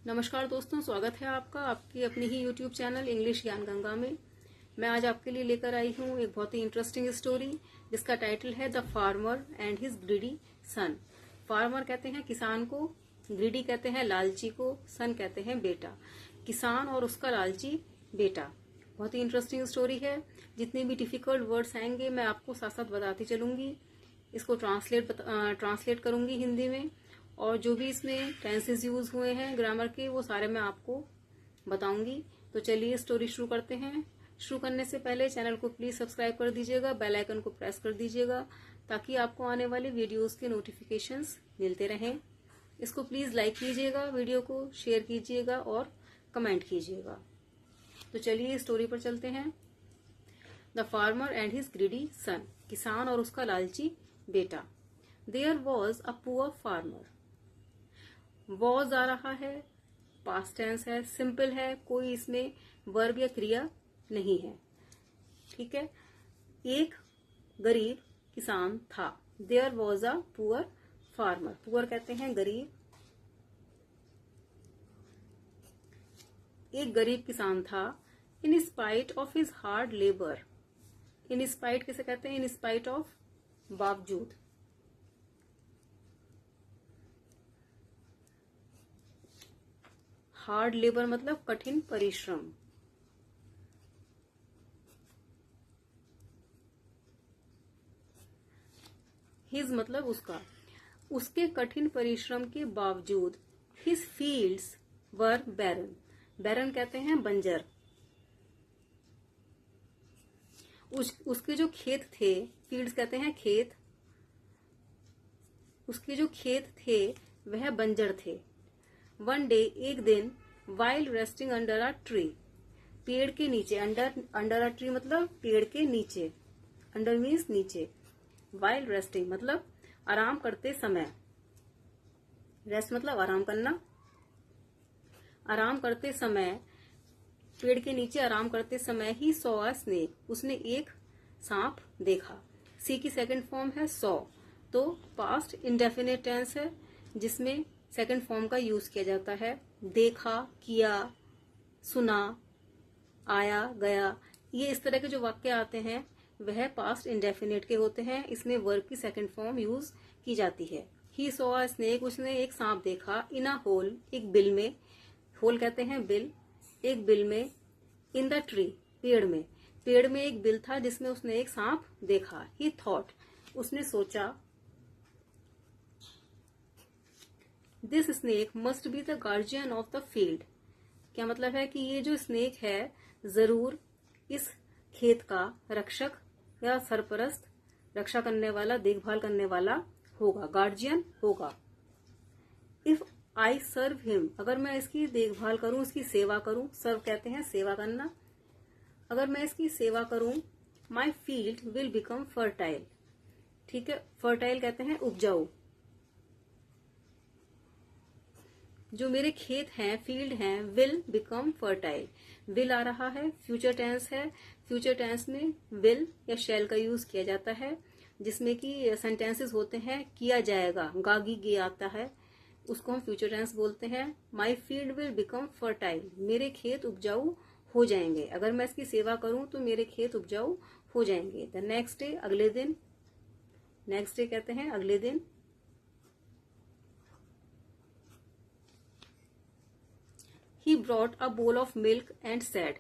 नमस्कार दोस्तों, स्वागत है आपका आपकी अपनी ही YouTube चैनल इंग्लिश ज्ञान गंगा में। मैं आज आपके लिए लेकर आई हूँ एक बहुत ही इंटरेस्टिंग स्टोरी जिसका टाइटल है the farmer and his greedy son. Farmer कहते हैं किसान को, ग्रीडी कहते हैं लालची को, सन कहते हैं बेटा। किसान और उसका लालची बेटा। बहुत ही इंटरेस्टिंग स्टोरी है। जितने भी डिफिकल्ट वर्ड्स आएंगे मैं आपको साथ साथ बताती चलूंगी। इसको ट्रांसलेट करूंगी हिंदी में, और जो भी इसमें टेंसेस यूज हुए हैं ग्रामर के वो सारे मैं आपको बताऊंगी। तो चलिए स्टोरी शुरू करते हैं। शुरू करने से पहले चैनल को प्लीज सब्सक्राइब कर दीजिएगा, बेल आइकन को प्रेस कर दीजिएगा ताकि आपको आने वाले वीडियोस के नोटिफिकेशंस मिलते रहें। इसको प्लीज लाइक कीजिएगा, वीडियो को शेयर कीजिएगा और कमेंट कीजिएगा। तो चलिए स्टोरी पर चलते हैं। The farmer and his greedy son. किसान और उसका लालची बेटा। There was a poor farmer. Was आ रहा है, पास्ट टेंस है, सिंपल है, कोई इसमें वर्ब या क्रिया नहीं है। ठीक है। एक गरीब किसान था। There was a poor farmer. Poor कहते हैं गरीब। एक गरीब किसान था। In spite of his hard labour. In spite किसे कहते हैं? इन स्पाइट ऑफ, बावजूद। हार्ड लेबर मतलब कठिन परिश्रम। हिज मतलब उसका, उसके कठिन परिश्रम के बावजूद हिज फील्ड्स वर बैरन। बैरन कहते हैं बंजर। उसके जो खेत थे, फील्ड्स कहते हैं खेत, उसके जो खेत थे वह बंजर थे। वन डे, एक दिन, while resting under a tree, पेड़ के नीचे, अंडर अ ट्री मतलब पेड़ के नीचे, अंडर मीन्स नीचे, वाइल रेस्टिंग मतलब आराम करते समय, रेस्ट मतलब आराम करना, आराम करते समय, पेड़ के नीचे आराम करते समय ही सॉ अ स्नेक, उसने एक सांप देखा। सी की सेकंड फॉर्म है सॉ, तो पास्ट इंडेफिनिट टेंस है जिसमें सेकंड फॉर्म का यूज किया जाता है। देखा, किया, सुना, आया, गया, ये इस तरह के जो वाक्य आते हैं वह पास्ट इंडेफिनिट के होते हैं। इसमें वर्ब की सेकंड फॉर्म यूज की जाती है। ही सॉ अ स्नेक, उसने एक सांप देखा। इन अ होल, एक बिल में, होल कहते हैं बिल, एक बिल में। इन द ट्री, पेड़ में, पेड़ में एक बिल था जिसमें उसने एक सांप देखा। ही थॉट, उसने सोचा, this snake must be the guardian of the field. क्या मतलब है कि ये जो स्नेक है जरूर इस खेत का रक्षक या सरपरस्त, रक्षा करने वाला, देखभाल करने वाला होगा, गार्जियन होगा। इफ आई सर्व हिम, अगर मैं इसकी देखभाल करूं, इसकी सेवा करूं, सर्व कहते हैं सेवा करना, अगर मैं इसकी सेवा करूं, my field will become fertile. ठीक है, फर्टाइल कहते हैं उपजाऊ। जो मेरे खेत हैं, फील्ड हैं, विल बिकम फर्टाइल। विल आ रहा है, फ्यूचर टेंस है। फ्यूचर टेंस में विल या शैल का यूज किया जाता है, जिसमें कि सेंटेंसेस होते हैं किया जाएगा, गागी गे आता है, उसको हम फ्यूचर टेंस बोलते हैं। My field will become fertile, मेरे खेत उपजाऊ हो जाएंगे। अगर मैं इसकी सेवा करूं तो मेरे खेत उपजाऊ हो जाएंगे। द नेक्स्ट डे, अगले दिन, नेक्स्ट डे कहते हैं अगले दिन। He brought a bowl of milk and said,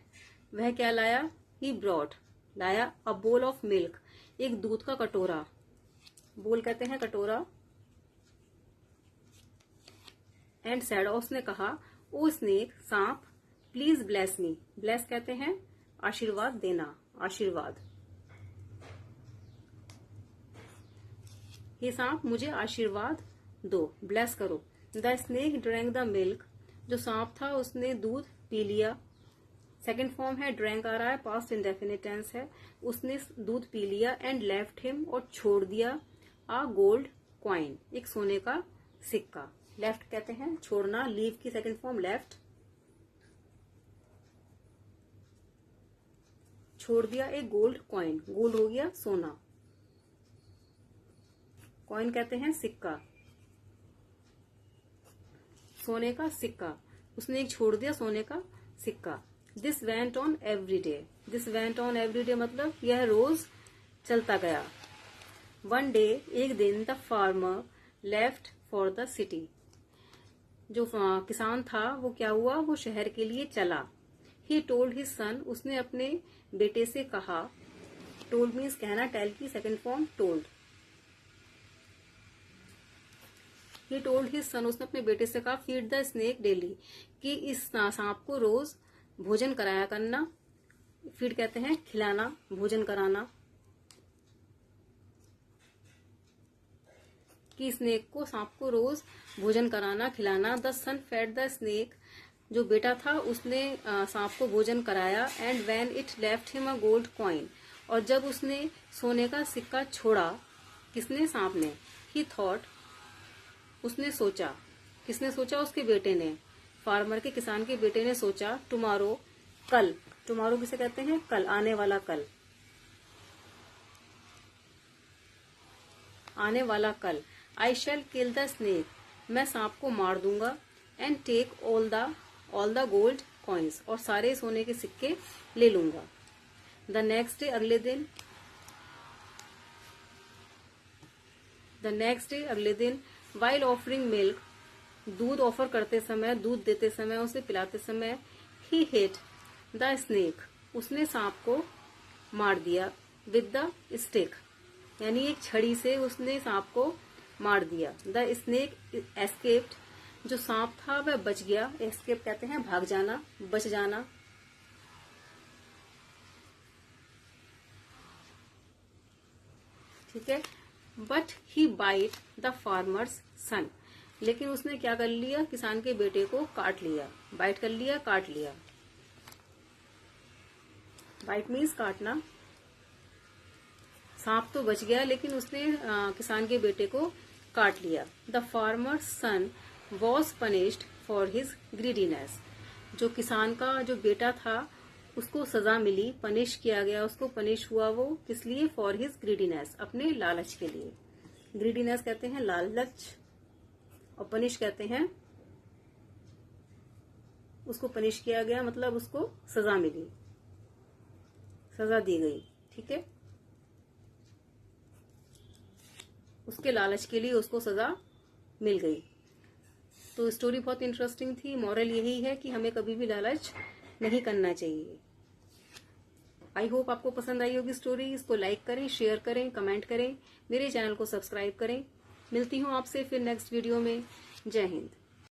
वह क्या लाया? He brought, लाया, a bowl of milk, एक दूध का कटोरा, बोल कहते हैं कटोरा, and said, और उसने कहा, ओ स्नेक, सांप, प्लीज ब्लेस मी, ब्लेस कहते हैं आशीर्वाद देना, आशीर्वाद। हे सांप, मुझे आशीर्वाद दो, ब्लेस करो। The snake drank the milk, जो सांप था उसने दूध पी लिया। सेकंड फॉर्म है, ड्रैंक आ रहा है, पास्ट इंडेफिनिट टेंस है, उसने दूध पी लिया। एंड लेफ्ट हिम, और छोड़ दिया, आ गोल्ड क्वाइन, एक सोने का सिक्का। लेफ्ट कहते हैं छोड़ना, लीव की सेकंड फॉर्म लेफ्ट, छोड़ दिया एक गोल्ड क्वाइन, गोल्ड हो गया सोना, कॉइन कहते हैं सिक्का, सोने का सिक्का। उसने एक छोड़ दिया सोने का सिक्का। This went on every day, this went on every day मतलब यह रोज चलता गया। वन डे, एक दिन, the farmer left for the city, जो किसान था वो क्या हुआ, वो शहर के लिए चला। ही टोल्ड हिज सन, उसने अपने बेटे से कहा। टोल्ड मीन्स कहना, टेल की second form told. He told his son, उसने अपने बेटे से कहा, फीड द स्नेक डेली, कि इस सांप को रोज भोजन कराया करना। फीड कहते हैं खिलाना, भोजन कराना। कि स्नेक को, सांप को रोज भोजन कराना, खिलाना। The son fed the snake, जो बेटा था उसने सांप को भोजन कराया। And when it left him a gold coin, और जब उसने सोने का सिक्का छोड़ा, किसने, सांप ने। ही थॉट, उसने सोचा। किसने सोचा, उसके बेटे ने, फार्मर के, किसान के बेटे ने सोचा। टुमारो, कल। टुमारो किसे कहते हैं, कल, आने वाला कल, आने वाला कल। आई शैल किल द स्नेक, मैं सांप को मार दूंगा। And take all the gold coins, और सारे सोने के सिक्के ले लूंगा। द नेक्स्ट डे, अगले दिन, अगले दिन, वाइल ऑफरिंग मिल्क, दूध ऑफर करते समय, दूध देते समय, उसे पिलाते समय, ही हिट द स्नेक, उसने सांप को मार दिया। विद द स्टिक, यानी एक छड़ी से उसने सांप को मार दिया। द स्नेक एस्केप्ड, जो सांप था वह बच गया। एस्केप कहते हैं भाग जाना, बच जाना। ठीक है। But he bite the farmer's son, लेकिन उसने क्या कर लिया, किसान के बेटे को काट लिया। बाइट कर लिया, काट लिया। बाइट मीन्स काटना। सांप तो बच गया, लेकिन उसने किसान के बेटे को काट लिया। The farmer son was punished for his greediness, जो किसान का जो बेटा था उसको सजा मिली, पनिश किया गया, उसको पनिश हुआ। वो किस लिए, फॉर हिज ग्रीडीनेस, अपने लालच के लिए। ग्रीडीनेस कहते हैं लालच, और पनिश कहते हैं, उसको पनिश किया गया मतलब उसको सजा मिली, सजा दी गई। ठीक है, उसके लालच के लिए उसको सजा मिल गई। तो स्टोरी बहुत इंटरेस्टिंग थी। मॉरल यही है कि हमें कभी भी लालच नहीं करना चाहिए। आई होप आपको पसंद आई होगी स्टोरी। इसको लाइक करें, शेयर करें, कमेंट करें, मेरे चैनल को सब्सक्राइब करें। मिलती हूँ आपसे फिर नेक्स्ट वीडियो में। जय हिंद।